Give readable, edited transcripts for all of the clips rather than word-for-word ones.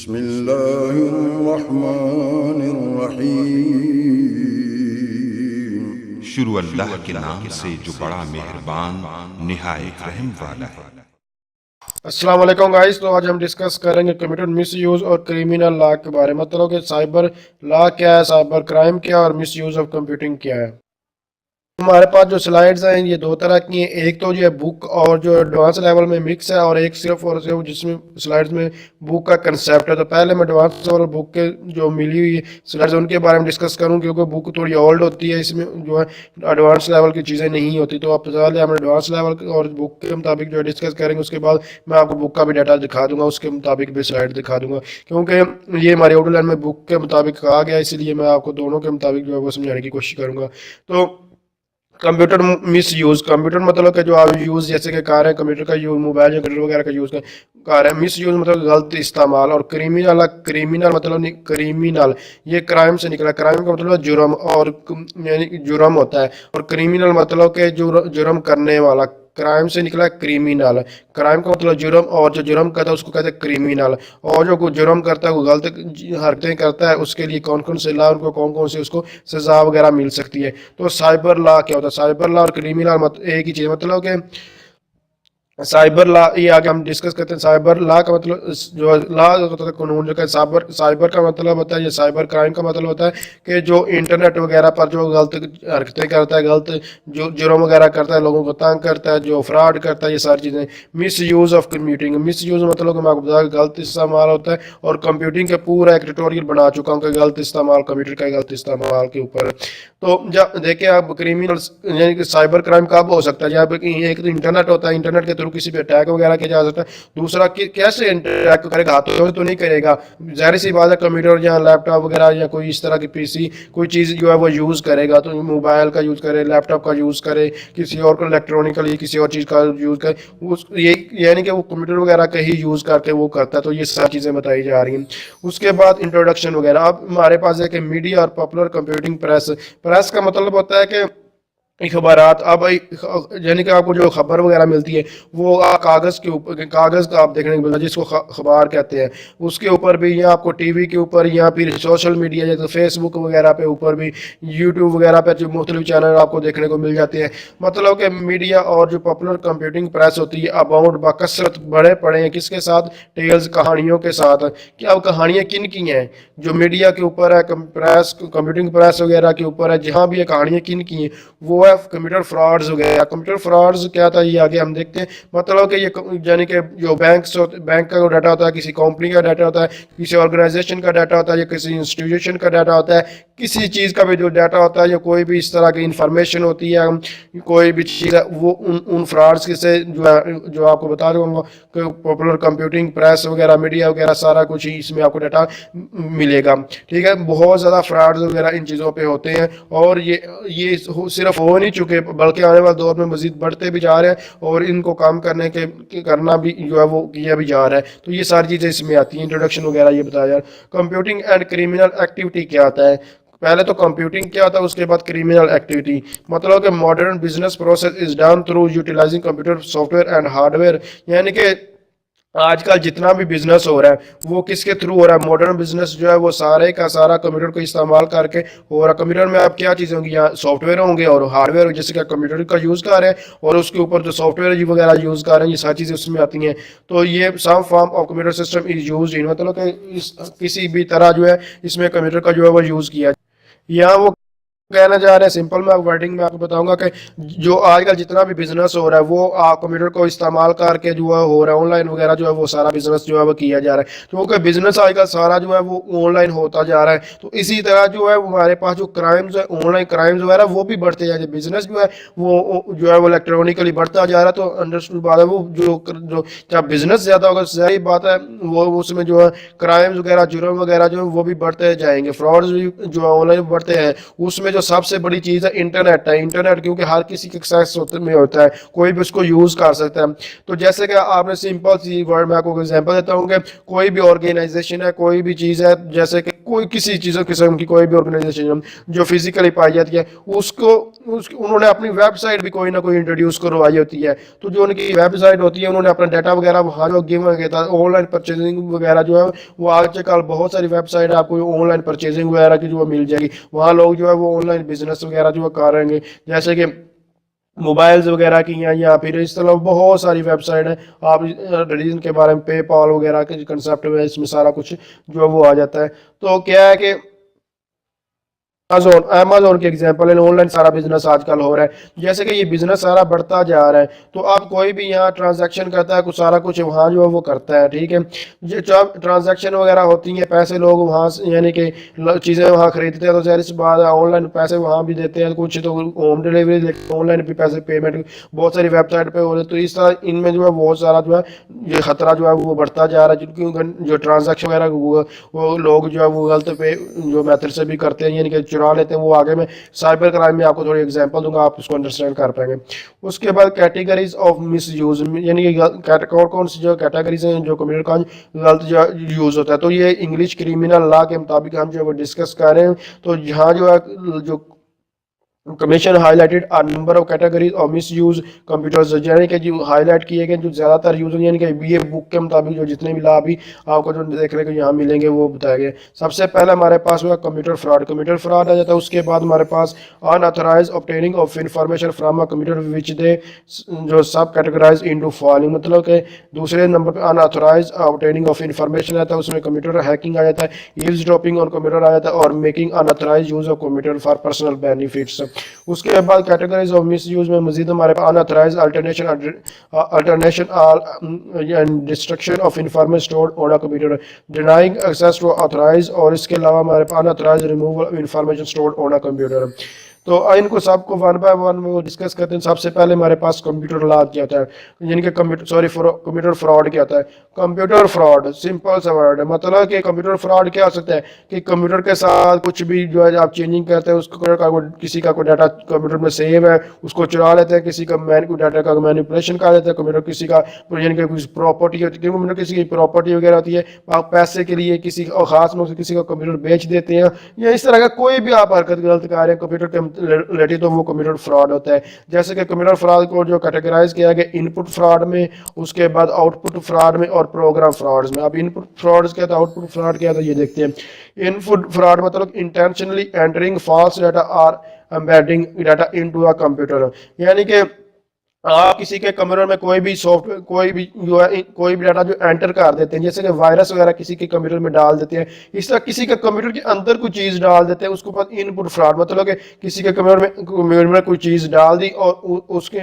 बिस्मिल्लाहिर्रहमानिर्रहीम। शुरू अल्लाह के नाम से जो बड़ा मेहरबान निहायत रहम वाला है। अस्सलाम वालेकुम गाइस। तो आज हम डिस्कस करेंगे कंप्यूटर मिस यूज़ और क्रिमिनल लॉ के बारे में। मतलब कि साइबर लॉ क्या है, साइबर क्राइम क्या है और मिस यूज़ ऑफ कंप्यूटिंग क्या है। हमारे पास जो स्लाइड्स हैं ये दो तरह की हैं। एक तो जो है बुक और जो एडवांस लेवल में मिक्स है, और एक सिर्फ और सिर्फ जिसमें स्लाइड्स में बुक का कंसेप्ट है। तो पहले मैं एडवांस और बुक के जो मिली हुई स्लाइड्स उनके बारे में डिस्कस करूँ, क्योंकि बुक थोड़ी ओल्ड होती है, इसमें जो है एडवांस लेवल की चीज़ें नहीं होती। तो आप पहले हम एडवांस लेवल और बुक के मुताबिक जो है डिस्कस करेंगे, उसके बाद मैं आपको बुक का भी डाटा दिखा दूंगा, उसके मुताबिक भी स्लाइड दिखा दूंगा, क्योंकि ये हमारे आउटलाइन में बुक के मुताबिक कहा गया, इसलिए मैं आपको दोनों के मुताबिक जो है वो समझाने की कोशिश करूँगा। तो कंप्यूटर मिस यूज़, कंप्यूटर मतलब कि जो आप यूज़ जैसे कि कर रहे हैं कंप्यूटर का यूज़, मोबाइल या कंप्यूटर वगैरह का यूज़ कर रहे हैं। मिस यूज़ मतलब गलत इस्तेमाल। और क्रिमिनल, क्रिमिनल मतलब नहीं, क्रिमिनल ये क्राइम से निकला। क्राइम का मतलब जुर्म, और यानी जुर्म होता है। और क्रिमिनल मतलब कि जुर्म करने वाला, क्राइम से निकला क्रिमिनल। क्राइम का मतलब जुर्म, और जो जुर्म करता है उसको कहते हैं क्रिमिनल। और जो जुर्म करता है वो गलत हरकतें करता है, उसके लिए कौन कौन से लॉ, उनको कौन कौन से उसको सजा वगैरह मिल सकती है। तो साइबर लॉ क्या होता है? साइबर लॉ और क्रिमिनल एक ही चीज़, मतलब कि साइबर लॉ ये आगे हम डिस्कस करते हैं। साइबर लॉ का मतलब जो लॉ होता है कानून, जो है साइबर, साइबर का मतलब होता है, ये साइबर क्राइम का मतलब होता है कि जो इंटरनेट वगैरह पर जो गलत हरकतें करता है, गलत जो जुर्म वगैरह करता है, लोगों को तंग करता है, जो फ्रॉड करता है, ये सारी चीज़ें। Miss use of computing, miss use मतलब कि मैं आपको बताया गलत इस्तेमाल होता है। और कंप्यूटिंग का पूरा एक ट्यूटोरियल बना चुका हूँ कि गलत इस्तेमाल, कंप्यूटर का गलत इस्तेमाल के ऊपर। तो जब देखिए आप क्रिमिनल यानी कि साइबर क्राइम कब हो सकता है? जब एक तो इंटरनेट होता है, इंटरनेट के थ्रू किसी पे अटैक वगैरह किया जा सकता है। दूसरा कि कैसे अटैक करेगा, हाथों से तो नहीं करेगा, जाहिर सी बात है कंप्यूटर या लैपटॉप वगैरह या कोई इस तरह की पीसी कोई चीज़ जो है वो यूज़ करेगा, तो मोबाइल का यूज़ करे, लैपटॉप का यूज़ करे, किसी और को इलेक्ट्रॉनिकली किसी और चीज़ का यूज़ करे, उस ये यानी कि वो कंप्यूटर वगैरह का ही यूज़ करके वो करता है। तो ये सारी चीज़ें बताई जा रही हैं। उसके बाद इंट्रोडक्शन वगैरह। अब हमारे पास है कि मीडिया और पॉपुलर कंप्यूटिंग प्रेस। प्रेस का मतलब होता है कि अखबारात। अब यानी कि आपको जो खबर वगैरह मिलती है वो कागज़ के ऊपर, कागज़ का आप देखने को मिलता है जिसको अखबार कहते हैं, उसके ऊपर भी, या आपको टीवी के ऊपर, या फिर सोशल मीडिया जैसे फेसबुक वगैरह पे ऊपर भी, यूट्यूब वगैरह पे जो मुख्तलिफ चैनल आपको देखने को मिल जाते हैं। मतलब कि मीडिया और जो पॉपुलर कंप्यूटिंग प्रेस होती है अबाउट बकसरत बड़े पड़े हैं किसके साथ? टेल्स, कहानियों के साथ। कि अब कहानियाँ किन की हैं? जो मीडिया के ऊपर है, प्रेस, कंप्यूटिंग प्रेस वगैरह के ऊपर है, जहाँ भी ये कहानियाँ किन की हैं वो है कंप्यूटर फ्रॉड्स वगैरह। कंप्यूटर फ्रॉड्स क्या था ये आगे हम देखते हैं। मतलब कि ये यानी कि जो बैंक का डाटा होता है, किसी कंपनी का डाटा होता है, किसी ऑर्गेनाइजेशन का डाटा होता है, या किसी इंस्टीट्यूशन का डाटा होता है, किसी चीज़ का भी जो डाटा होता है, या कोई भी इस तरह की इंफॉर्मेशन होती है, कोई भी चीज़ है, वो उन फ्रॉड्स से जो है, जो आपको बता दूंगा कि पॉपुलर कंप्यूटिंग प्रेस वगैरह, मीडिया वगैरह सारा कुछ ही इसमें आपको डाटा मिलेगा। ठीक है, बहुत ज़्यादा फ्रॉड्स वगैरह इन चीज़ों पे होते हैं, और ये सिर्फ हो नहीं चुके बल्कि आने वाले दौर में मजीद बढ़ते भी जा रहे हैं, और इनको काम करना भी जो है वो किया भी जा रहा है। तो ये सारी चीज़ें इसमें आती हैं। इंट्रोडक्शन वगैरह ये बताया जा रहा है। कंप्यूटिंग एंड क्रिमिनल एक्टिविटी क्या आता है? पहले तो कंप्यूटिंग क्या होता है, उसके बाद क्रिमिनल एक्टिविटी। मतलब कि modern business process is done through utilising computer software and hardware. यानी कि आजकल जितना भी बिजनेस हो रहा है वो किसके थ्रू हो रहा है? मॉडर्न बिजनेस जो है वो सारे का सारा कंप्यूटर को इस्तेमाल करके हो रहा है। कंप्यूटर में आप क्या चीज़ें होंगी? यहाँ सॉफ्टवेयर होंगे और हार्डवेयर, जैसे कि कंप्यूटर का यूज़ कर रहे हैं और उसके ऊपर जो सॉफ्टवेयर वगैरह यूज़ कर रहे हैं, ये सारी चीज़ें उसमें आती हैं। तो ये some form of computer system is use in, मतलब कि किसी भी तरह जो है इसमें कंप्यूटर का जो है वो यूज़ किया। यहाँ वो कहना चाह रहे हैं, सिंपल मैं वर्डिंग में आपको बताऊंगा कि जो आजकल जितना भी बिजनेस हो रहा है वो आप कंप्यूटर को इस्तेमाल करके जो है हो रहा है, ऑनलाइन वगैरह जो है वो सारा बिजनेस जो है वो किया जा रहा है, क्योंकि बिजनेस आजकल सारा जो है वो ऑनलाइन होता जा रहा है। तो इसी तरह जो है हमारे पास जो क्राइम्स है, ऑनलाइन क्राइम्स वगैरह वो भी बढ़ते जा रहे हैं। बिजनेस जो है वो इलेक्ट्रॉनिकली बढ़ता जा रहा है। तो अंडरस्टूड बात है, वो जो जब बिजनेस ज़्यादा होगा सही बात है, वो उसमें जो है क्राइम्स वगैरह, जुर्म वगैरह जो है वो भी बढ़ते जाएंगे, फ्रॉड्स भी जो ऑनलाइन बढ़ते हैं, उसमें जो सबसे बड़ी चीज़ है इंटरनेट है। इंटरनेट क्योंकि हर किसी के एक्सेस में होता है, कोई भी उसको यूज़ कर सकता है। तो जैसे कि आपने सिंपल सी वर्ड में आपको एग्जांपल देता हूँ कि कोई भी ऑर्गेनाइजेशन है, कोई भी चीज़ है, जैसे कि कोई किसी चीज़ किस्म की कोई भी ऑर्गेनाइजेशन जो फिजिकली पाई जाती है, उन्होंने अपनी वेबसाइट भी कोई ना कोई इंट्रोड्यूस करवाई होती है। तो जो उनकी वेबसाइट होती है, उन्होंने अपना डाटा वगैरह वहाँ जो गिव किया, ऑनलाइन परचेजिंग वगैरह जो है वो आजकल बहुत सारी वेबसाइट आपको ऑनलाइन परचेजिंग वगैरह की जो मिल जाएगी। वहाँ लोग जो है वो ऑनलाइन बिजनेस वगैरह जो कर रहे हैं, जैसे कि मोबाइल्स वगैरह की हैं, या फिर इस तरह बहुत सारी वेबसाइट है। आप रिलीजन के बारे में पेपाल वगैरह के कंसेप्ट में इसमें सारा कुछ जो है वो आ जाता है। तो क्या है कि अमेजोन के एग्जांपल है, ऑनलाइन सारा बिजनेस आजकल हो रहा है। जैसे कि ये बिजनेस सारा बढ़ता जा रहा है, तो आप कोई भी यहाँ ट्रांजैक्शन करता है, कुछ सारा कुछ वहाँ जो है वो करता है, ठीक है। जब ट्रांजैक्शन वगैरह होती हैं, पैसे लोग वहाँ यानी कि चीज़ें वहाँ खरीदते हैं, तो जाहिर सी बात है ऑनलाइन पैसे वहाँ भी देते हैं, कुछ तो होम डिलीवरी ऑनलाइन भी पैसे पेमेंट बहुत सारी वेबसाइट पर हो रहे हैं। तो इस तरह इनमें जो है बहुत सारा जो है ये खतरा जो है वो बढ़ता जा रहा है, क्योंकि जो ट्रांजेक्शन वगैरह वो लोग जो है वो गलत पे जो मेथड से भी करते हैं, यानी कि चुरा लेते हैं। वो आगे में साइबर क्राइम में आपको थोड़ी एग्जांपल दूंगा, आप उसको अंडरस्टैंड कर पाएंगे। उसके बाद कैटेगरीज ऑफ मिस यूज, यानी कि कौन कौन सी जो कैटेगरीज हैं जो कंप्यूटर का गलत यूज होता है। तो ये इंग्लिश क्रिमिनल लॉ के मुताबिक हम जो है वो डिस्कस कर रहे हैं। तो यहाँ जो है जो commission highlighted a number of categories और मिस यूज कंप्यूटर्स, यानी कि जो हाईलाइट किए गए जो ज़्यादातर यूज, यानी कि ये बुक के मुताबिक जो जितने भी लाभ भी आपको जो देखने को यहाँ मिलेंगे वो बताया गया। सबसे पहले हमारे पास हुआ कंप्यूटर फ्रॉड। कंप्यूटर फ्रॉड आ जाता है। उसके बाद हमारे पास unauthorise obtaining of information from a computer which they जो सब कैटेगराइज इनटू फॉलोइंग, मतलब कि दूसरे नंबर पर अनऑथराइज ऑब्टेनिंग ऑफ इंफॉर्मेशन आता है, उसमें कंप्यूटर हैकिंग आ जाता है, ईव्सड्रॉपिंग ऑन कंप्यूटर आ जाता है, और making unauthorise use of computer for personal benefits. उसके बाद कैटेगरीज ऑफ मिस यूज में मजीद हमारे पास unauthorised alternation and destruction of information stored on a computer, denying access to authorise, और इसके अलावा हमारे पास unauthorised removal of information stored on a computer. तो इनको सबको वन बाय वन वो डिस्कस करते हैं। सबसे पहले हमारे पास कंप्यूटर लॉ क्या होता है, यानी कि कंप्यूटर फ्रॉड क्या होता है। कंप्यूटर फ्रॉड सिंपल सा वर्ड है, मतलब कि कंप्यूटर फ्रॉड क्या हो सकता है कि कंप्यूटर के साथ कुछ भी जो है आप चेंजिंग करते हैं, उसको किसी का कोई डाटा कंप्यूटर में सेव है उसको चुरा लेते हैं, किसी का डाटा का मैनिपुलेशन कर लेते हैं कंप्यूटर, किसी का यानी कि कुछ प्रॉपर्टी होती है, कंप्यूटर किसी की प्रॉपर्टी वगैरह होती है, आप पैसे के लिए किसी खास में किसी का कंप्यूटर बेच देते हैं, या इस तरह का कोई भी आप हरकत गलत कर रहे हैं कंप्यूटर के रिलेटेड, तो वो कंप्यूटर फ्रॉड होता है। जैसे कि कंप्यूटर फ्रॉड को जो कैटेगराइज किया गया इनपुट फ्रॉड में, उसके बाद आउटपुट फ्रॉड में, और प्रोग्राम फ्रॉड्स में। अब इनपुट फ्रॉड्स क्या था, आउटपुट फ्रॉड क्या था, ये देखते हैं। इनपुट फ्रॉड मतलब इंटेंशनली एंटरिंग फॉल्स डाटा और embedding data into a computer, यानी कि आप किसी के कंप्यूटर में कोई भी सॉफ्टवेयर कोई भी डाटा जो एंटर कर देते हैं, जैसे कि वायरस वगैरह किसी के कंप्यूटर में डाल देते हैं, इस तरह किसी के कंप्यूटर के अंदर कोई चीज़ डाल देते हैं, उसको बाद इनपुट फ्रॉड, मतलब कि किसी के कंप्यूटर में कोई चीज़ डाल दी और उसके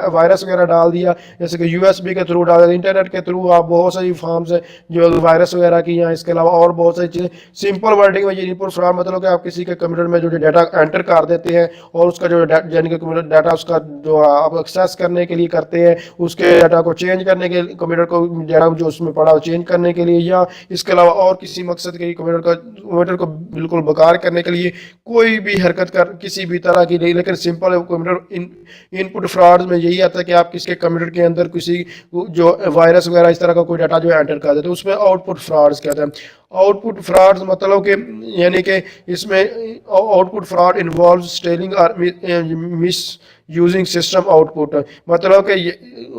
वायरस वगैरह डाल दिया, जैसे कि यूएसबी के थ्रू डाल दिया, इंटरनेट के थ्रू। आप बहुत सारी फॉर्म्स है जो वायरस वगैरह की हैं, इसके अलावा और बहुत सारी चीज़ें। सिंपल वर्डिंग में ये इनपुट फ्रॉड मतलब कि आप किसी के कंप्यूटर में जो डाटा एंटर कर देते हैं और उसका जो यानी कि कंप्यूटर डाटा उसका जो आप एक्सेस करने के लिए करते हैं, उसके डाटा को चेंज करने के लिए, कंप्यूटर को डाटा जो उसमें पड़ा हो चेंज करने के लिए, या इसके अलावा और किसी मकसद के लिए कंप्यूटर को बिल्कुल बेकार करने के लिए कोई भी हरकत कर किसी भी तरह की नहीं। लेकिन सिंपल कंप्यूटर इनपुट फ्रॉड में यही आता है कि आप किसके कंप्यूटर के अंदर किसी जो वायरस वगैरह इस तरह का कोई डाटा जो एंटर कर देते हैं, उसमें आउटपुट फ्रॉड्स कहते हैं। आउटपुट फ्रॉड्स मतलब कि यानी कि इसमें आउटपुट फ्रॉड इन्वॉल्व स्टेलिंग और मिस यूजिंग सिस्टम आउटपुट, मतलब कि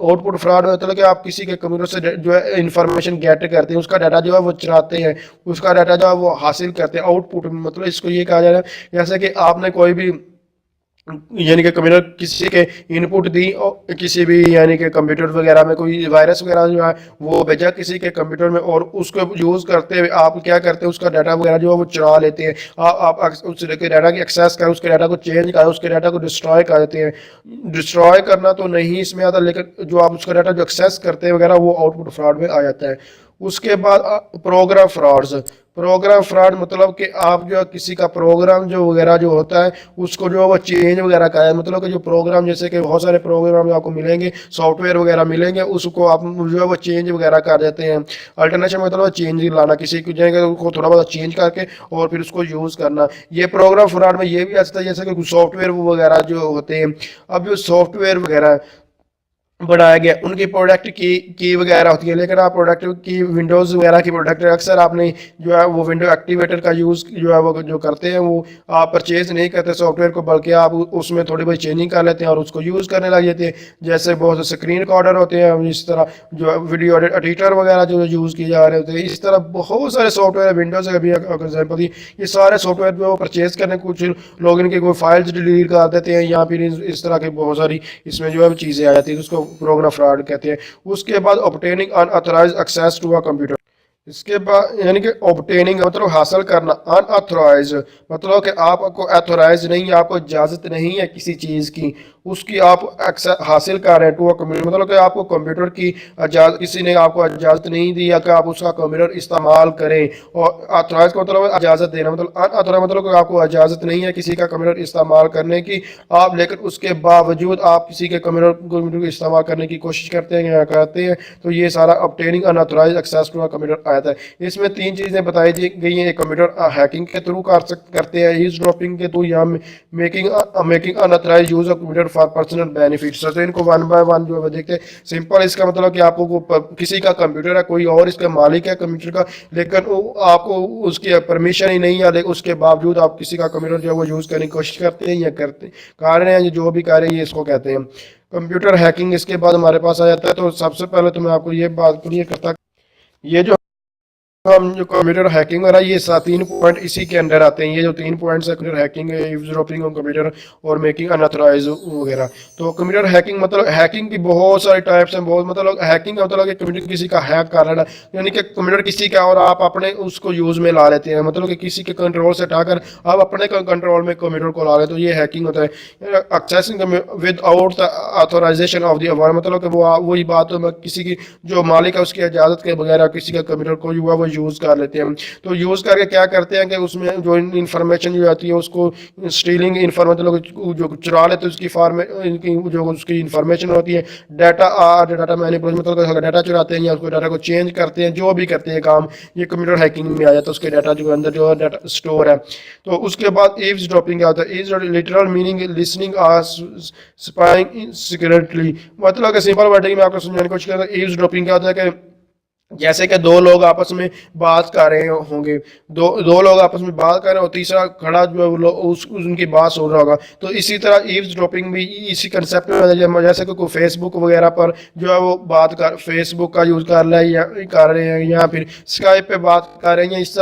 आउटपुट फ्रॉड मतलब कि आप किसी के कंप्यूटर से जो है इंफॉर्मेशन गेट करते हैं, उसका डाटा जो है वो चुराते हैं, उसका डाटा जो है वो हासिल करते हैं। आउटपुट मतलब इसको ये कहा जा रहा है जैसे कि आपने कोई भी यानी कि कंप्यूटर किसी के इनपुट दी और किसी भी यानी कि कंप्यूटर वगैरह में कोई वायरस वगैरह जो है वो भेजा किसी के कंप्यूटर में, और उसको यूज़ करते हुए आप क्या करते हैं, उसका डाटा वगैरह जो है वो चुरा लेते हैं। आप उस डाटा की एक्सेस करें, उसके डाटा को चेंज करें, उसके डाटा को डिस्ट्रॉय कर देते हैं। डिस्ट्रॉय करना तो नहीं इसमें आता, लेकिन जो आप उसका डाटा जो एक्सेस करते हैं वगैरह वो आउटपुट फ्रॉड में आ जाता है। उसके बाद प्रोग्राम फ्रॉड्स। प्रोग्राम फ्रॉड मतलब कि आप जो किसी का प्रोग्राम जो वगैरह जो होता है उसको जो है वो चेंज वगैरह का है, मतलब कि जो प्रोग्राम जैसे कि बहुत सारे प्रोग्राम आपको मिलेंगे, सॉफ्टवेयर वगैरह मिलेंगे, उसको आप जो है वो चेंज वगैरह कर देते हैं। अल्टरनेशन मतलब चेंज लाना, किसी की जगह को थोड़ा बहुत चेंज करके और फिर उसको यूज़ करना। ये प्रोग्राम फ्रॉड में ये भी आता है जैसे कि कुछ सॉफ्टवेयर वगैरह जो होते हैं, अब जो सॉफ्टवेयर वगैरह बनाया गया उनकी प्रोडक्ट की वगैरह होती है, लेकिन आप प्रोडक्ट की विंडोज़ वगैरह की प्रोडक्ट अक्सर आपने जो है वो विंडो एक्टिवेटर का यूज़ जो है वो जो करते हैं वो आप परचेज नहीं करते सॉफ्टवेयर को, बल्कि आप उसमें थोड़ी बहुत चेंजिंग कर लेते हैं और उसको यूज़ करने लग जाते हैं। जैसे बहुत से स्क्रीन रिकॉर्डर होते हैं, इस तरह जो वीडियो एडिटर वगैरह जो यूज़ किए जा रहे होते हैं, इस तरह बहुत सारे सॉफ्टवेयर विंडोज़ का भी एग्जाम्पल दी। ये सारे सॉफ्टवेयर जो परचेज करने कुछ लोग इनके कोई फाइल्स डिलीट कर देते हैं या फिर इस तरह की बहुत सारी इसमें जो है चीज़ें आ जाती है, उसको प्रोग्राम फ्रॉड कहते हैं। उसके बाद obtaining unauthorised access to a computer, इसके बाद यानी कि ऑब्टेनिंग मतलब हासिल करना, अनऑथराइज मतलब कि आपको ऑथोराइज नहीं है, आपको इजाज़त नहीं है किसी चीज़ की, उसकी आप हासिल कर रहे हैं टू अ कंप्यूटर, मतलब कि आपको कंप्यूटर की किसी ने आपको इजाज़त नहीं दी कि आप उसका कंप्यूटर इस्तेमाल करें। और ऑथोराइज का मतलब इजाज़त देना, मतलब अनऑथोराइज मतलब कि आपको इजाज़त नहीं है किसी का कंप्यूटर इस्तेमाल करने की, आप लेकिन उसके बावजूद आप किसी के कंप्यूटर को इस्तेमाल करने की कोशिश करते हैं या करते हैं, तो ये सारा obtaining unauthorised access to a computer आता है। इसमें तीन चीज़ें बताई गई हैं, कंप्यूटर हैकिंग के थ्रू करते हैं, ईज़ड्रॉपिंग के थ्रू या making unauthorised use of computer for personal benefits. तो इनको वन बाय वन जो है देखते हैं। सिंपल इसका मतलब कि आपको किसी का कंप्यूटर है, कोई और इसका मालिक है कंप्यूटर का, लेकिन आपको उसकी परमिशन ही नहीं है, लेकिन उसके बावजूद आप किसी का कंप्यूटर जो है वो यूज़ करने की कोशिश करते हैं या करते कार्य हैं, जो भी कार्य है ये इसको कहते हैं कंप्यूटर हैकिंग। इसके बाद हमारे पास आ जाता है, तो सबसे पहले तो मैं आपको ये बात क्लियर करता, ये जो हम जो कंप्यूटर हैकिंग हो रहा है ये तीन पॉइंट इसी के अंडर आते हैं। ये जो तीन पॉइंट्स है कंप्यूटर हैकिंग, ईवज़ड्रॉपिंग ऑन कंप्यूटर और मेकिंग अनऑथराइज्ड वगैरह। तो कंप्यूटर हैकिंग मतलब हैकिंग की बहुत सारे टाइप्स हैं, बहुत मतलब हैकिंग का मतलब कि कंप्यूटर किसी का हैक कर रहा है, यानी कि कंप्यूटर किसी का और आप अपने उसको यूज़ में ला लेते हैं, मतलब कि किसी के कंट्रोल से हटाकर आप अपने कंट्रोल में कंप्यूटर को ला लेते, तो ये हैकिंग होता है। Accessing without the authorisation of the owner, मतलब कि वो वही बात किसी की जो मालिक है उसकी इजाज़त के बगैर किसी का कंप्यूटर को हुआ वो यूज़ कर लेते हैं। तो यूज़ करके क्या करते हैं कि उसमें जो इंफॉर्मेशन जो आती है उसको स्टीलिंग मतलब जो चुरा लेते हैं उसकी जो उसकी इंफॉर्मेशन होती है, डाटा मैनिपुलेशन मतलब डाटा चुराते हैं या उसको डाटा को चेंज करते हैं, जो भी करते हैं काम ये कंप्यूटर हैकिंग में आ जाता है। उसके डाटा जो अंदर जो है डाटा स्टोर है। तो उसके बाद ईव्सड्रॉपिंग क्या होता है, ईज लिटरल मीनिंग लिसनिंग और स्पाइंग सीक्रेटली, मतलब कि सिंपल वर्ड में आपको समझाने की कोशिश करता है। ईव्सड्रॉपिंग क्या होता है कि जैसे कि दो लोग आपस में बात कर रहे होंगे, दो लोग आपस में बात कर रहे हो, तीसरा खड़ा जो है वो उनकी बात सुन रहा होगा। तो इसी तरह ईव्सड्रॉपिंग भी इसी कंसेप्ट में, जैसे कि कोई फेसबुक वगैरह पर जो है वो फेसबुक का यूज़ कर रहा है या कर रहे हैं या फिर स्काइप पे बात कर रहे हैं, इस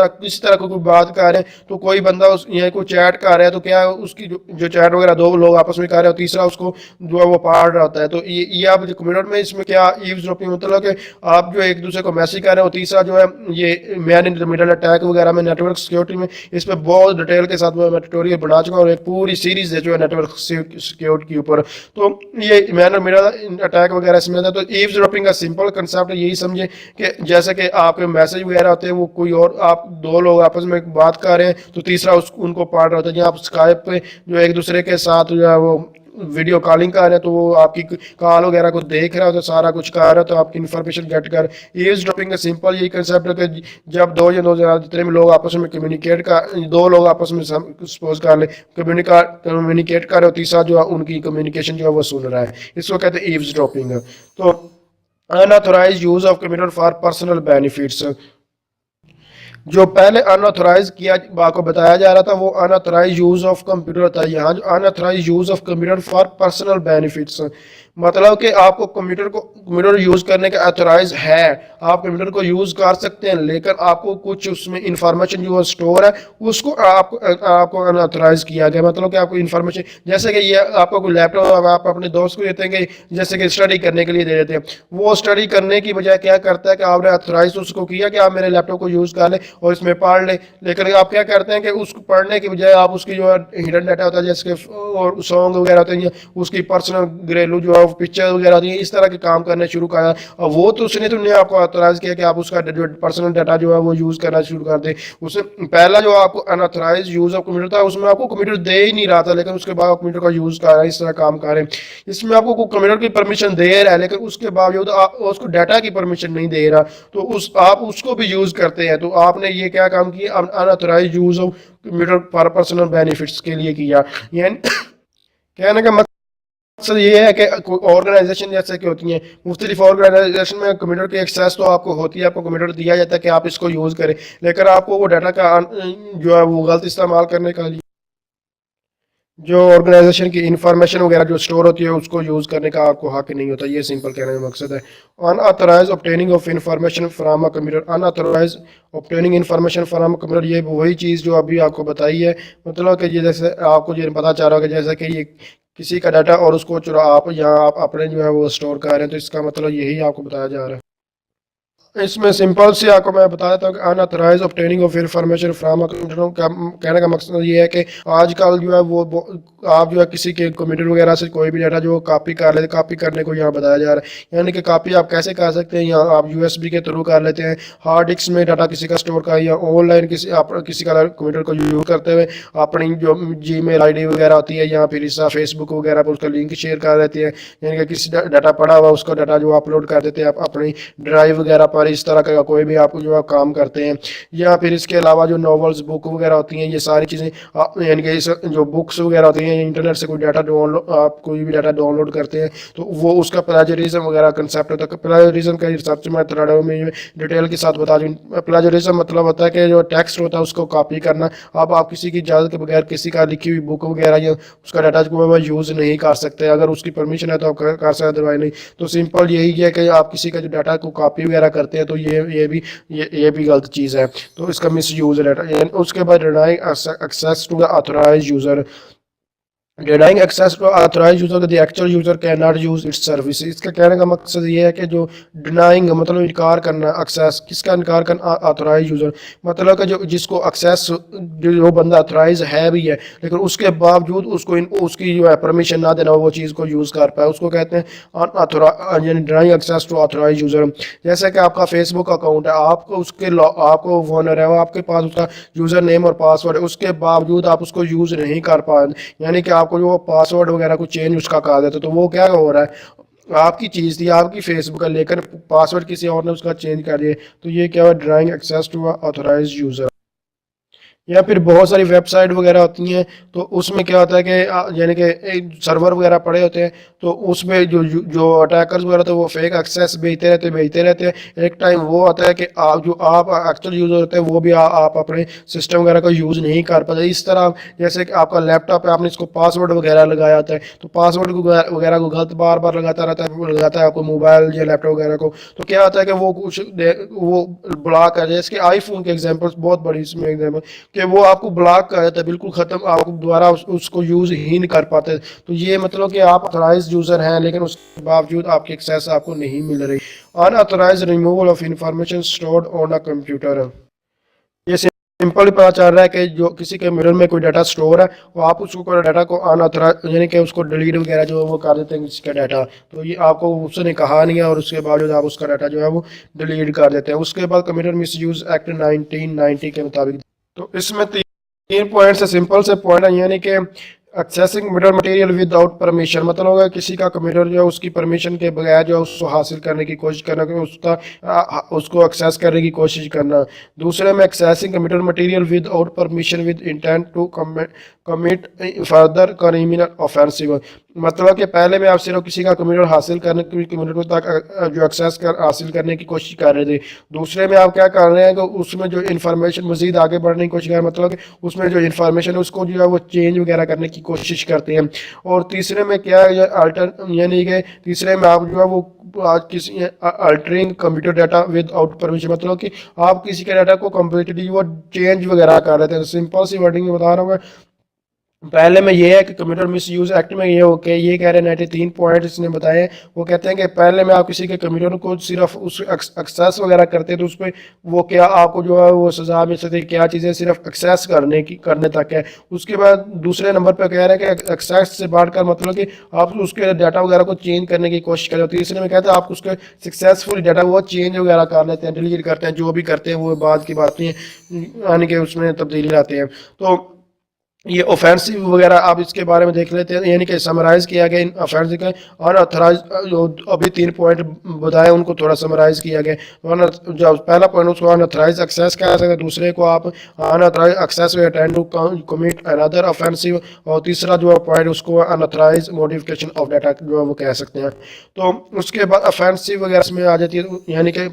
तरह कोई बात कर रहे हैं, तो कोई बंदा यहाँ कोई चैट कर रहा है, तो क्या उसकी जो चैट वगैरह दो लोग आपस में कर रहे हो, तीसरा उसको जो है वो पढ़ रहा होता है। तो ये आप कंप्यूटर में इसमें क्या ईव्सड्रॉपिंग मतलब कि आप जो एक दूसरे को मैसेज कर रहे हो, तीसरा जो है ये man in the middle attack वगैरह में नेटवर्क सिक्योरिटी में इस पर बहुत डिटेल के साथ मैं ट्यूटोरियल बना चुका हूँ और एक पूरी सीरीज है जो है नेटवर्क सिक्योरिटी के ऊपर। तो ये man in the middle attack वगैरह इसमें आता है। तो ईव्सड्रॉपिंग का सिंपल कंसेप्ट यही समझे कि जैसे कि आपके मैसेज वगैरह होते हैं, वो कोई और आप दो लोग आपस में बात कर रहे हैं, तो तीसरा उनको पढ़ रहा होता है। जहाँ आप स्काइप पे जो एक दूसरे के साथ जो है वो वीडियो कॉलिंग कर रहे हैं, तो वो आपकी कॉल वगैरह को देख रहा है, तो सारा कुछ कर रहा है, तो आपकी इन्फॉर्मेशन गेट कर। ईव्सड्रॉपिंग का सिंपल यही कंसेप्ट है कि जब दो या दो ज़्यादा जितने भी लोग आपस में दो लोग आपस में सपोज कर ले कम्युनिकेट कर रहे हो, तीसरा जो है उनकी कम्युनिकेशन जो है वो सुन रहा है, इसको कहते हैं ईव्सड्रॉपिंग। तो unauthorised use of computer for personal benefits, जो पहले अनऑथराइज किया आपको बताया जा रहा था वो अनऑथराइज यूज ऑफ कंप्यूटर था। यहाँ जो unauthorised use of computer for personal benefits, मतलब कि आपको कंप्यूटर यूज करने का ऑथराइज है, आप कंप्यूटर को यूज कर सकते हैं, लेकिन आपको कुछ उसमें इंफॉर्मेशन जो स्टोर है उसको आपको अनऑथराइज किया गया। मतलब कि आपको इंफॉर्मेशन, जैसे कि ये आपको कोई लैपटॉप आप अपने दोस्त को देते हैं कि जैसे कि स्टडी करने के लिए दे देते हैं, वो स्टडी करने की बजाय क्या करता है कि आपने ऑथराइज उसको किया कि आप मेरे लैपटॉप को यूज कर लें और इसमें पढ़ ले, लेकिन आप क्या करते हैं कि उसको पढ़ने की बजाय आप उसकी जो है हिडन डाटा होता है जैसे और सॉन्ग वगैरह होते हैं, उसकी पर्सनल घरेलू जो है पिक्चर वगैरह होती है, इस तरह के काम करने शुरू करा। और वो तो उसने तो नहीं आपको ऑथोराइज किया कि आप उसका जो पर्सनल डाटा जो है वो यूज़ करना शुरू कर दें। उसने पहला जो आपको अनऑथराइज यूज़ ऑफ कंप्यूटर था उसमें आपको कंप्यूटर दे ही नहीं रहा था, लेकिन उसके बाद कंप्यूटर का यूज़ कर रहा है, इस तरह काम कर रहे हैं। इसमें आपको कंप्यूटर की परमिशन दे रहा है, लेकिन उसके बावजूद उसको डाटा की परमिशन नहीं दे रहा, तो आप उसको भी यूज़ करते हैं। तो आपने ये क्या काम किया, unauthorised use of computer for personal benefits के लिए किया। यानी कहने का मकसद ये है कि कोई ऑर्गेनाइजेशन जैसे कि होती हैं, मुख्तलिफ ऑर्गेनाइजेशन में कंप्यूटर की एक्सेस तो आपको होती है, आपको कंप्यूटर दिया जाता है कि आप इसको यूज़ करें, लेकिन आपको वो डाटा का जो है वो गलत इस्तेमाल करने का लिए जो ऑर्गेनाइजेशन की इंफॉर्मेशन वगैरह जो स्टोर होती है उसको यूज़ करने का आपको हक नहीं होता। ये सिंपल कहने का मकसद है। Unauthorised obtaining of information from a computer, unauthorised obtaining information from a computer, ये वही चीज़ जो अभी आपको बताई है। मतलब कि ये जैसे आपको ये पता चल रहा है कि जैसे कि ये किसी का डाटा और उसको चुरा आप यहाँ आप अपने जो है वो स्टोर कर रहे हैं, तो इसका मतलब यही आपको बताया जा रहा है। इसमें सिंपल से आपको मैं बता देता हूँ कि unauthorised obtaining of information from a computer का कहने का मकसद ये है कि आजकल जो है आप जो है किसी के कंप्यूटर वगैरह से कोई भी डाटा जो कॉपी कर लेते, कॉपी करने को यहाँ बताया जा रहा है। यानी कि कॉपी आप कैसे कर सकते हैं, यहाँ आप यूएसबी के थ्रू कर लेते हैं, हार्ड डिस्क में डाटा किसी का स्टोर का, या ऑनलाइन किसी का कंप्यूटर को यूज करते हुए अपनी जो जीमेल आईडी वगैरह होती है या फिर इसका फेसबुक वगैरह पर उसका लिंक शेयर कर देते हैं। यानी कि किसी डाटा पड़ा हुआ उसका डाटा जो अपलोड कर देते हैं आप अपनी ड्राइव वगैरह पर, इस तरह का कोई भी आप जो काम करते हैं। या फिर इसके अलावा जो नॉवेल्स बुक वगैरह होती हैं, ये सारी चीज़ें यानी कि जो बुक्स वगैरह होती हैं, इंटरनेट से कोई डाटा डाउनलोड, आप कोई भी डाटा डाउनलोड करते हैं तो वो उसका प्लेजरिज्म वगैरह कंसेप्ट होता है। प्लेजरिज्म का रिसर्च मैं थोड़ा में डिटेल के साथ बता दूँ। प्लेजरिज्म मतलब होता है कि जो टेक्स्ट होता है उसको कॉपी करना। अब आप किसी की इजाज़त के बगैर किसी का लिखी हुई बुक वगैरह या उसका डाटा को यूज़ नहीं कर सकते, अगर उसकी परमिशन है तो आप कर सकते, अदरवाइज नहीं। तो सिंपल यही है कि आप किसी का जो डाटा को कॉपी वगैरह करते हैं तो ये भी गलत चीज़ है, तो इसका मिस यूज़ है। उसके बाद denying access to the authorised user, denying access to authorized user, the actual user cannot use its service। इसका कहने का मकसद ये है कि जो denying मतलब इनकार करना, access किसका इनकार करना, authorized user मतलब कि जो जिसको access जो बंदा authorized है भी है लेकिन उसके बावजूद उसको उसकी जो है परमिशन ना देना वो चीज़ को यूज़ कर पाए, उसको कहते हैं unauthorized, यानी denying access to authorized user। जैसे कि आपका फेसबुक अकाउंट है, आपको आपको ओनर है, आपके पास उसका यूज़र नेम और पासवर्ड है, उसके बावजूद आप उसको यूज़ नहीं कर पा, यानी कि आपको जो पासवर्ड वगैरह को चेंज उसका कहा जाता है, तो वो क्या हो रहा है, आपकी चीज़ थी, आपकी फेसबुक है, लेकिन पासवर्ड किसी और ने उसका चेंज कर दिया, तो ये क्या है, denying access to authorised user. या फिर बहुत सारी वेबसाइट वगैरह होती हैं तो उसमें क्या होता है कि यानी कि सर्वर वगैरह पड़े होते हैं, तो उसमें जो अटैकर्स वगैरह होते हैं वो फेक एक्सेस भेजते रहते हैं। एक टाइम वो आता है कि आप एक्चुअल यूज़र होते हैं वो भी आप अपने सिस्टम वगैरह का यूज़ नहीं कर पाते। इस तरह जैसे कि आपका लैपटॉप है, आपने इसको पासवर्ड वगैरह लगाया होता है, तो पासवर्ड वगैरह को गलत बार बार लगाता है आपको मोबाइल या लैपटॉप वगैरह को, तो क्या होता है कि वो ब्लॉक कर जाए। इसके आईफोन के एग्जाम्पल्स बहुत बड़ी इसमें एग्जाम्पल कि वो आपको ब्लॉक कर देता है, बिल्कुल ख़त्म, आप दोबारा उसको यूज़ ही नहीं कर पाते। तो ये मतलब कि आप ऑथराइज्ड यूज़र हैं लेकिन उसके बावजूद आपकी एक्सेस आपको नहीं मिल रही। Unauthorised removal of information stored on a computer, ये सिंपल पता चल रहा है कि जो किसी के कंप्यूटर में कोई डाटा स्टोर है वो आप उसको कोई डाटा को अनऑथराइज यानी कि उसको डिलीट वगैरह जो वो कर देते हैं किसी का डाटा, तो ये आपको उसने कहा नहीं है और उसके बावजूद आप उसका डाटा जो है वो डिलीट कर देते हैं। उसके बाद कंप्यूटर मिस यूज़ एक्ट 1990 के मुताबिक, तो इसमें तीन पॉइंट से सिंपल से पॉइंट है, यानी कि accessing computer material without permission, मतलब होगा किसी का कंप्यूटर जो है उसकी परमिशन के बगैर जो है उसको हासिल करने की कोशिश करना, उसको एक्सेस करने की कोशिश करना। दूसरे में accessing computer material without permission with intent to commit further criminal offensive, मतलब कि पहले में आप सिर्फ किसी का कंप्यूटर हासिल करने कंप्यूटर तक जो एक्सेस हासिल करने की कोशिश कर रहे थे, दूसरे में आप क्या कर रहे हैं कि उसमें जो इन्फॉर्मेशन मजीद आगे बढ़ने की कोशिश कर रहे हैं, मतलब कि उसमें जो इन्फॉर्मेशन है उसको जो है वो चेंज वगैरह करने की कोशिश करते हैं। और तीसरे में क्या है, यानी कि तीसरे में आप जो है वो आज किसी altering computer data without permission, मतलब कि आप किसी के डाटा को कम्प्लीटली वो चेंज वगैरह कर रहे थे। सिंपल सी वर्डिंग में बता रहा हूँ, पहले में ये है कि कंप्यूटर मिस यूज एक्ट में ये हो के ये कह रहे हैं 93 पॉइंट इसने बताए हैं। वो कहते हैं कि पहले में आप किसी के कंप्यूटर को सिर्फ उस एक्सेस वगैरह करते हैं तो उस पर वो क्या आपको जो है वो सजा मिल सकती है, क्या चीज़ें सिर्फ एक्सेस करने तक है। उसके बाद दूसरे नंबर पर कह रहे हैं कि एक्सेस से बढ़कर मतलब कि आप उसके डाटा वगैरह को चेंज करने की कोशिश करें। तीसरे में कहते हैं आप उसके सक्सेसफुल डाटा वो चेंज वगैरह कर लेते हैं, डिलीट करते हैं, जो भी करते हैं वो बाद की बात नहीं है, यानी कि उसमें तब्दीली लाते हैं। तो ये ऑफेंसिव वगैरह आप इसके बारे में देख लेते हैं, यानी कि समराइज किया गया इन ऑफेंसिव का। अनऑथराइज जो अभी 3 पॉइंट बताए उनको थोड़ा समराइज किया गया। जो पहला पॉइंट उसको अनऑथराइज एक्सेस कहा सकते हैं, दूसरे को आप unauthorised access attend to commit another offensive, और तीसरा जो पॉइंट उसको अनऑथराइज मॉडिफिकेशन ऑफ डाटा जो है वो कह सकते हैं। तो उसके बाद ऑफेंसिव वगैरह इसमें आ जाती है, यानी कि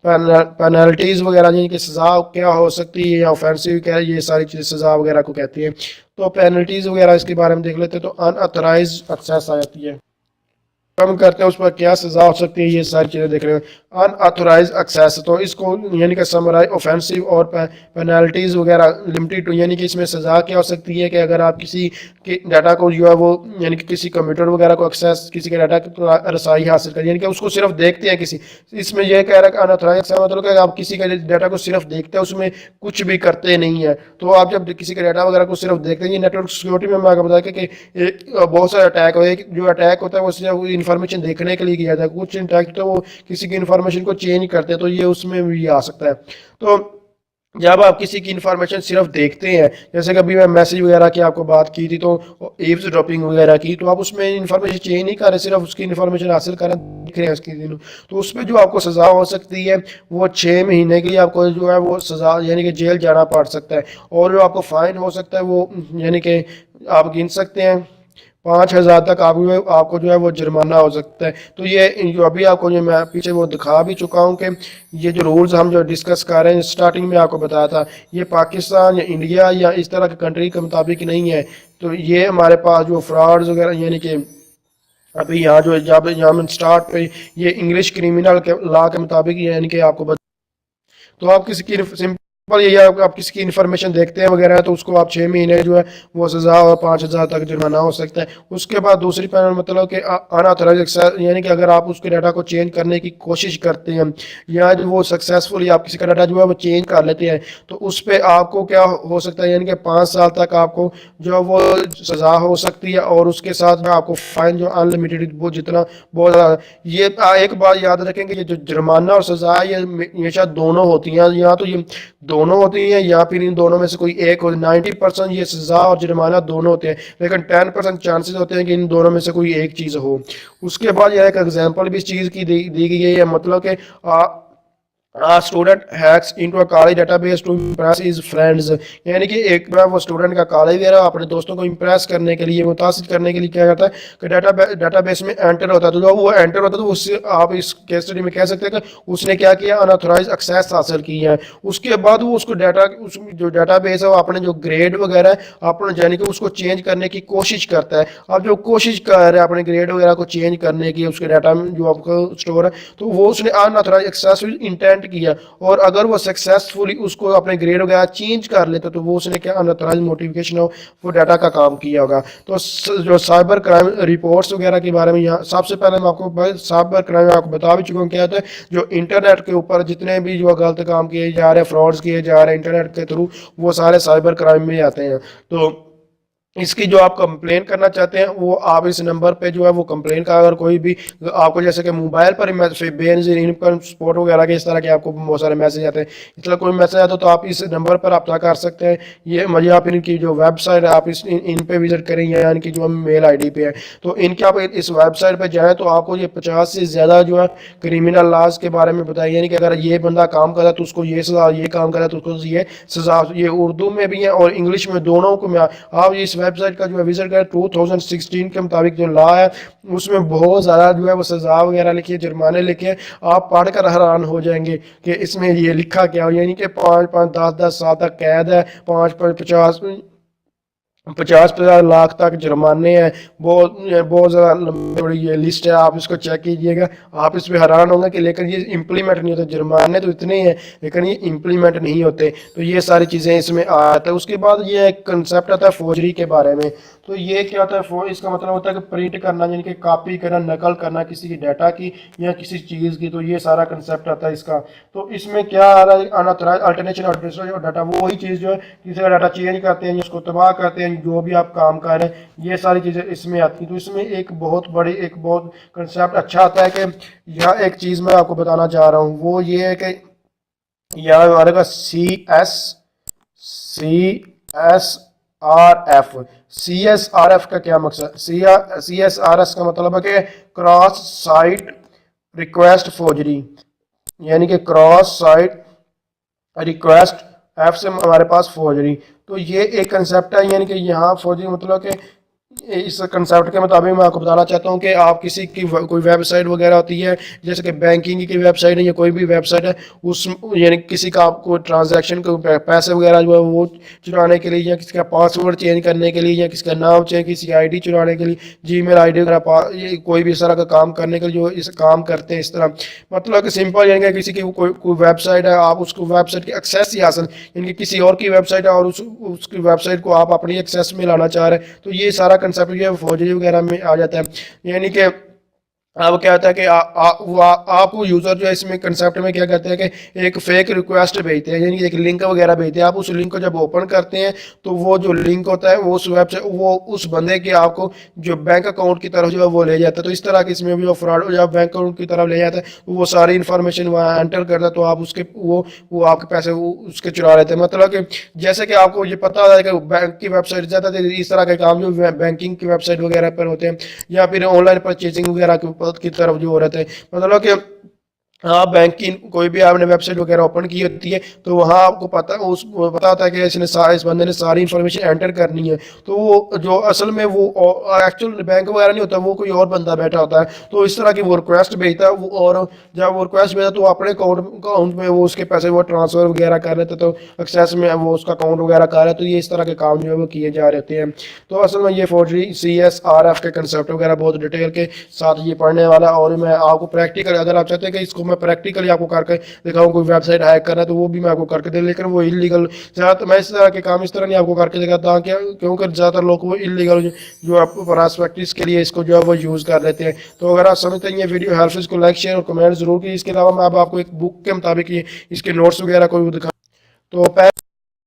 पेनल्टीज वगैरह यानी कि सजा क्या हो सकती है, या ऑफेंसिव क्या है, ये सारी चीज़ें सजा वगैरह को कहती है। तो पेनल्टीज वगैरह इसके बारे में देख लेते हैं। तो अनऑथराइज एक्सेस आ जाती है, कम करते हैं उस पर क्या सजा हो सकती है, ये सारी चीज़ें देख रहे हैं। अनऑथराइज एक्सेस तो इसको यानी कि समराइज ऑफेंसिव और पेनल्टीज वगैरह लिमिटेड टू, यानी कि इसमें सजा क्या हो सकती है कि अगर आप किसी के डाटा को जो है वो यानी कि किसी कंप्यूटर वगैरह को एक्सेस किसी के डाटा की रसाई हासिल करें, यानी कि उसको सिर्फ देखते हैं किसी, इसमें यह कह रहा है कि अनऑथराइज एक्सेस मतलब कि आप किसी के डाटा को सिर्फ देखते हैं, उसमें कुछ भी करते नहीं है। तो आप जब किसी के डाटा वगैरह को सिर्फ देखते हैं, ये नेटवर्क सिक्योरिटी में मैं आपको बताया कि बहुत सारे अटैक हो, जो अटैक होता है वो सिर्फ इन्फॉर्मेशन देखने के लिए किया जाता है, कुछ अटैक तो वो किसी की इन्फॉर्मेशन को चेंज करते हैं, तो ये उसमें भी आ सकता है। तो जब आप किसी की इन्फॉर्मेशन सिर्फ देखते हैं, जैसे कभी मैं मैसेज वगैरह की आपको बात की थी, तो एव्स ड्रॉपिंग वगैरह की, तो आप उसमें इन्फॉर्मेशन चेंज नहीं कर रहे, सिर्फ उसकी इन्फॉर्मेशन हासिल कर देख रहे हैं उसकी दिनों, तो उस पर जो आपको सज़ा हो सकती है वो 6 महीने के लिए आपको जो है वो सज़ा यानी कि जेल जाना पड़ सकता है, और जो आपको फाइन हो सकता है वो यानी कि आप गिन सकते हैं 5,000 तक आपको जो है वो जुर्माना हो सकता है। तो ये जो अभी आपको जो मैं पीछे वो दिखा भी चुका हूँ कि ये जो रूल्स हम जो डिस्कस कर रहे हैं, स्टार्टिंग में आपको बताया था, ये पाकिस्तान या इंडिया या इस तरह की कंट्री के मुताबिक नहीं है। तो ये हमारे पास जो फ्रॉड्स वगैरह यानी कि अभी यहाँ जो जब यहाँ स्टार्ट पे ये इंग्लिश क्रिमिनल के लॉ के मुताबिक यानी कि आपको तो आप किसी की सिंपल यही है, आप किसी की इन्फॉर्मेशन देखते हैं वगैरह तो उसको आप 6 महीने जो है वो सजा और 5,000 तक जुर्माना हो सकता है। उसके बाद दूसरी पैनल मतलब कि अनऑथराइज एक्सेस, यानी कि अगर आप उसके डाटा को चेंज करने की कोशिश करते हैं या जो वो सक्सेसफुली आप किसी का डाटा जो है वो चेंज कर लेते हैं, तो उस पर आपको क्या हो सकता है, यानी कि 5 साल तक आपको जो है वो सजा हो सकती है, और उसके साथ में आपको फाइन जो अनलिमिटेड वो जितना बहुत ज़्यादा। ये एक बात याद रखेंगे, ये जो जुर्माना और सजा ये हमेशा दोनों होती हैं, या तो ये दोनों होती हैं या फिर इन दोनों में से कोई एक हो। 90% ये सजा और जुर्माना दोनों होते हैं, लेकिन 10% चांसेस होते हैं कि इन दोनों में से कोई एक चीज़ हो। उसके बाद यह एक एग्जांपल भी इस चीज़ की दी गई है, मतलब कि A student hacks into a college database to impress his friends, यानी कि एक बार वो स्टूडेंट का कॉलेज वगैरह अपने दोस्तों को इम्प्रेस करने के लिए मुतासिर करने के लिए क्या करता है कि डाटाबेस में एंटर होता है। तो जब वो एंटर होता है तो उससे आप इस केस स्टडी में कह सकते हैं कि उसने क्या किया, अनऑथराइज एक्सेस हासिल किया है। उसके बाद वो उसको जो डाटाबेस है वो अपने जो ग्रेड वगैरह है अपने यानी कि उसको चेंज करने की कोशिश करता है। अब जो कोशिश कर रहे हैं अपने ग्रेड वगैरह को चेंज करने की उसके डाटा में जो आपका स्टोर है, तो वो उसने अनऑथराइज एक्सेस इंटेंट किया, और अगर वो सक्सेसफुली उसको अपने ग्रेड वगैरह चेंज कर लेता तो वो उसने क्या अनऑथराइज नोटिफिकेशन हो वो डाटा का काम किया होगा। तो जो साइबर क्राइम रिपोर्ट्स वगैरह के बारे में यहाँ सबसे पहले मैं आपको साइबर क्राइम आपको बता भी चुका हूँ क्या होता है। जो इंटरनेट के ऊपर जितने भी जो गलत काम किए जा रहे हैं, फ्रॉड्स किए जा रहे हैं इंटरनेट के थ्रू, वो सारे साइबर क्राइम में आते हैं। तो इसकी जो आप कंप्लेन करना चाहते हैं वो आप इस नंबर पे जो है वो कंप्लेन का, अगर कोई भी आपको जैसे कि मोबाइल पर बेनजीर इनकम सपोर्ट वगैरह के इस तरह के आपको बहुत सारे मैसेज आते हैं, इस तरह कोई मैसेज आता है तो आप इस नंबर पर रब्ता कर सकते हैं। ये मुझे आप इनकी जो वेबसाइट है आप इन पे विजिट करें, या इनकी जो मेल ID पे है, तो इनके आप इस वेबसाइट पर जाएँ तो आपको ये 50 से ज़्यादा जो है क्रिमिनल लॉज के बारे में बताइए, यानी कि अगर ये बंदा काम कर रहा है तो उसको ये सज़ा, ये काम कर रहा है तो उसको ये सज़ा, ये उर्दू में भी है और इंग्लिश में दोनों को। आप इस वेबसाइट का जो है विजिट करें, 2016 के मुताबिक जो लॉ है उसमें बहुत ज़्यादा जो है वो सजा वगैरह लिखी है, जुर्माने लिखे हैं, आप पढ़कर हैरान हो जाएंगे कि इसमें ये लिखा क्या हो, यानी कि 5-5 10-10 साल तक कैद है, 5-5 50 50-50 लाख तक जुर्माने हैं। बहुत बहुत ज़्यादा लंबी बड़ी ये लिस्ट है, आप इसको चेक कीजिएगा। आप इस पे हैरान होंगे कि लेकिन ये इम्प्लीमेंट नहीं होते। जुर्माने तो इतने हैं लेकिन ये इम्प्लीमेंट नहीं होते। तो ये सारी चीज़ें इसमें आता है। उसके बाद ये एक कंसेप्ट आता है फोर्जरी के बारे में। तो ये क्या होता है, इसका मतलब होता है कि प्रिंट करना, यानी कि कॉपी करना, नकल करना किसी की डाटा की या किसी चीज़ की। तो ये सारा कंसेप्ट आता है इसका। तो इसमें क्या आ रहा है, अनऑथराइज्ड अल्टरनेशन और डिस्ट्रॉय डाटा, वो वही चीज़ जो है किसी का डाटा चेंज करते हैं, उसको तबाह करते हैं, जो भी आप काम कर रहे हैं, ये सारी चीज़ें इसमें आती हैं। तो इसमें एक बहुत कंसेप्ट अच्छा आता है कि यह एक चीज़ मैं आपको बताना चाह रहा हूँ, वो ये है कि यहाँ हमारे पास CSRF का क्या मकसद, CSRF का मतलब है कि क्रॉस साइट रिक्वेस्ट फोर्जरी, यानी कि क्रॉस साइट रिक्वेस्ट ऐप से हमारे पास फोर्जरी। तो ये एक कंसेप्ट है, यानी कि यहाँ फोर्जरी मतलब कि इस कंसेप्ट के मुताबिक मैं आपको बताना चाहता हूँ कि आप किसी की कोई वेबसाइट वगैरह होती है, जैसे कि बैंकिंग की वेबसाइट है या कोई भी वेबसाइट है, उस यानी किसी का आपको ट्रांजैक्शन को पैसे वगैरह जो है वो चुराने के लिए, या किसी का पासवर्ड चेंज करने के लिए, या किसी का नाम चेंज, किसी की आईडी चुराने के लिए, जीमेल आईडी वगैरह, ये कोई भी इस तरह का काम करने के लिए जो इस काम करते हैं इस तरह। मतलब कि सिंपल, यानी कि किसी की कोई वेबसाइट है, आप उसको वेबसाइट की एक्सेस ही हासिल, यानी कि किसी और की वेबसाइट है और उसकी वेबसाइट को आप अपनी एक्सेस में लाना चाह रहे हैं, तो ये सारा कंसेप्ट जो है फौजी वगैरह में आ जाता है। यानी कि अब क्या होता है कि आप यूजर जो है इसमें कंसेप्ट में क्या करते हैं कि एक फेक रिक्वेस्ट भेजते हैं, यानी एक लिंक वगैरह भेजते हैं। आप उस लिंक को जब ओपन करते हैं तो वो जो लिंक होता है वो उस वेबसाइट, वो उस बंदे के आपको जो बैंक अकाउंट की तरफ जो है वो ले जाता है। तो इस तरह की इसमें भी जो फ्रॉड या बैंक अकाउंट की तरफ ले जाता है, तो वो सारी इन्फॉर्मेशन वहाँ एंटर करता है, तो आप उसके वो आपके पैसे उसके चुरा लेते हैं। मतलब कि जैसे कि आपको ये पता है कि बैंक की वेबसाइट ज़्यादा इस तरह के काम जो बैंकिंग की वेबसाइट वगैरह पर होते हैं, या फिर ऑनलाइन परचेजिंग वगैरह की तरफ जो हो रहे थे, मतलब कि हाँ बैंक की कोई भी आपने वेबसाइट वगैरह ओपन की होती है, तो वहाँ आपको पता होता है कि इस बंदे ने सारी इन्फॉर्मेशन एंटर करनी है। तो वो जो असल में वो एक्चुअल बैंक वगैरह नहीं होता, वो कोई और बंदा बैठा होता है। तो इस तरह की वो रिक्वेस्ट भेजता है, वो और जब वो रिक्वेस्ट भेजा तो अपने अकाउंट में वो उसके पैसे वो ट्रांसफर वगैरह कर रहे थे, तो एक्सेस में वो उसका अकाउंट वगैरह कर रहे हैं। तो ये इस तरह के काम जो है वो किए जा रहे हैं। तो असल में ये फोर्जरी CSRF के कंसेप्ट वगैरह बहुत डिटेल के साथ ये पढ़ने वाला है। और मैं आपको प्रैक्टिकल, अगर आप चाहते हैं कि इसको मैं प्रैक्टिकली आपको करके दिखाऊं, कोई वेबसाइट हैक करना है तो वो भी मैं आपको करके दे, लेकिन वो इलीगल ज़्यादातर मैं इस तरह के काम इस तरह नहीं आपको करके दिखाता, क्योंकि ज़्यादातर लोग वो इलीगल जो आप प्रैक्टिस के लिए इसको जो है वो यूज़ कर लेते हैं। तो अगर आप समझते हैं ये वीडियो हेल्प, इसको लाइक शेयर और कमेंट जरूर कीजिए। इसके अलावा मैं अब आपको एक बुक के मुताबिक ये इसके नोट्स वगैरह को दिखा। तो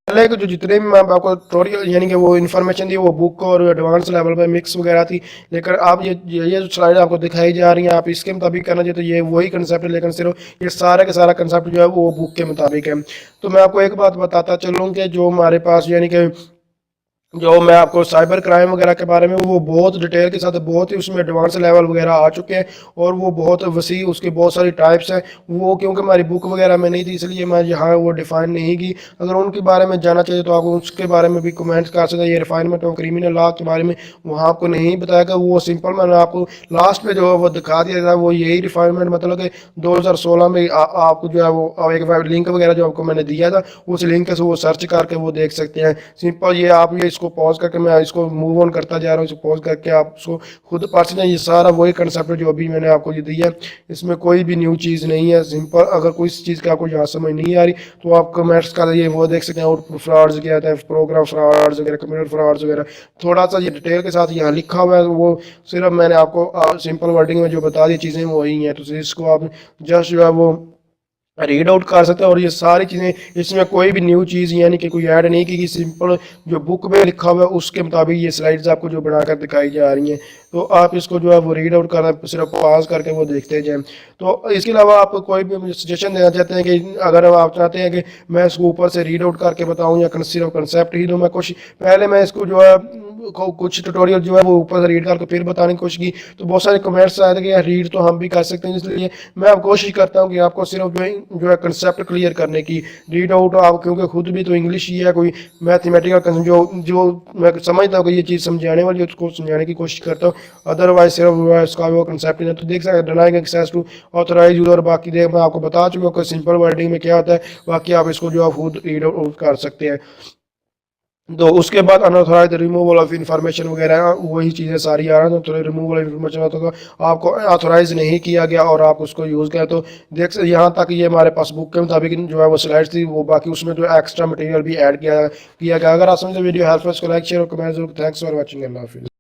पहले के जो जितने भी मैं आपको ट्यूटोरियल यानी कि वो इन्फॉर्मेशन थी वो बुक और एडवांस लेवल पे मिक्स वगैरह थी, लेकिन आप ये जो स्लाइड आपको दिखाई जा रही हैं आप इसके मुताबिक करना चाहिए। तो ये वही कंसेप्ट है, लेकिन सिर्फ ये सारा का सारा कंसेप्ट जो है वो बुक के मुताबिक है। तो मैं आपको एक बात बताता चलूँ कि जो हमारे पास यानी कि जो मैं आपको साइबर क्राइम वगैरह के बारे में वो बहुत डिटेल के साथ बहुत ही उसमें एडवांस लेवल वगैरह आ चुके हैं, और वो बहुत वसी उसके बहुत सारी टाइप्स हैं। वो क्योंकि हमारी बुक वगैरह में नहीं थी इसलिए मैं यहाँ वो डिफाइन नहीं की। अगर उनके बारे में जानना चाहिए तो आप उसके बारे में भी कमेंट्स कर सकते हैं। ये रिफाइनमेंट ऑफ क्रिमिनल लॉ के बारे में वहाँ आपको नहीं बताया, वो सिंपल मैंने आपको लास्ट में जो है वो दिखा दिया था। वो यही रिफाइनमेंट मतलब कि 2016 में आपको जो है वो एक लिंक वगैरह जो आपको मैंने दिया था, उस लिंक से वो सर्च करके वो देख सकते हैं। सिंपल ये आप ये इसको पॉज करके मैं इसको मूव ऑन करता जा रहा हूँ, इसको पॉज करके आप उसको खुद पढ़ सकते हैं। ये सारा वही कंसेप्ट जो अभी मैंने आपको ये दिया है, इसमें कोई भी न्यू चीज़ नहीं है। सिंपल अगर कोई चीज़ का आपको यहाँ समझ नहीं आ रही तो आप कमेंट्स कर ये वो देख सकते हैं। आउटपुट फ्रॉड्स क्या होता है, प्रोग्राम फ्रॉड्स वगैरह, कंप्यूटर फ्रॉड्स वगैरह, थोड़ा सा ये डिटेल के साथ यहाँ लिखा हुआ है। वो सिर्फ मैंने आपको सिंपल वर्डिंग में जो बता दी चीज़ें वही हैं, तो इसको आप जस्ट जो है वो रीड आउट कर सकते हैं। और ये सारी चीज़ें इसमें कोई भी न्यू चीज़ यानी कि कोई ऐड नहीं की, सिंपल जो बुक में लिखा हुआ है उसके मुताबिक ये स्लाइड्स आपको जो बनाकर दिखाई जा रही हैं। तो आप इसको जो है वो रीड आउट करना, सिर्फ पास करके वो देखते जाएं। तो इसके अलावा आप कोई भी सजेशन देना चाहते हैं कि अगर आप चाहते हैं कि मैं इसको ऊपर से रीड आउट करके बताऊँ या सिर्फ कंसेप्ट ही दूँ, मैं पहले मैं इसको जो है कुछ ट्यूटोरियल जो है वो ऊपर से रीड करके फिर बताने की कोशिश की, तो बहुत सारे कमेंट्स आए थे कि यार रीड तो हम भी कर सकते हैं। इसलिए मैं अब कोशिश करता हूँ कि आपको सिर्फ जो है कंसेप्ट क्लियर करने की, रीड आउट आप क्योंकि खुद भी तो इंग्लिश ही है, कोई मैथमेटिकल जो मैं समझता हूँ कि ये चीज़ समझाने वाली है उसको समझाने की कोशिश करता हूँ। अदरवाइज सिर्फ इसका वो कंसेप्ट नहीं है। तो देख सकते हैं denying access to authorised user, बाकी देख मैं आपको बता चुका हूँ सिंपल वर्डिंग में क्या होता है, बाकी आप इसको जो है खुद रीड आउट कर सकते हैं। तो उसके बाद अनऑथराइज रिमूवल ऑफ इंफॉर्मेशन वगैरह वही चीज़ें सारी आ रही हैं। तो रिमूवल इंफॉर्मेशन तो आपको ऑथराइज नहीं किया गया और आप उसको यूज़ करें तो देख यहाँ तक ये हमारे पास बुक के मुताबिक जो है वो स्लाइड्स थी वो, बाकी उसमें जो एक्स्ट्रा मटेरियल भी ऐड किया गया। अगर आप समझे वीडियो हेल्पफुल, इसको लाइक शेयर और कमेंट जरूर। Thanks for watching. अल्लाह हाफिज़।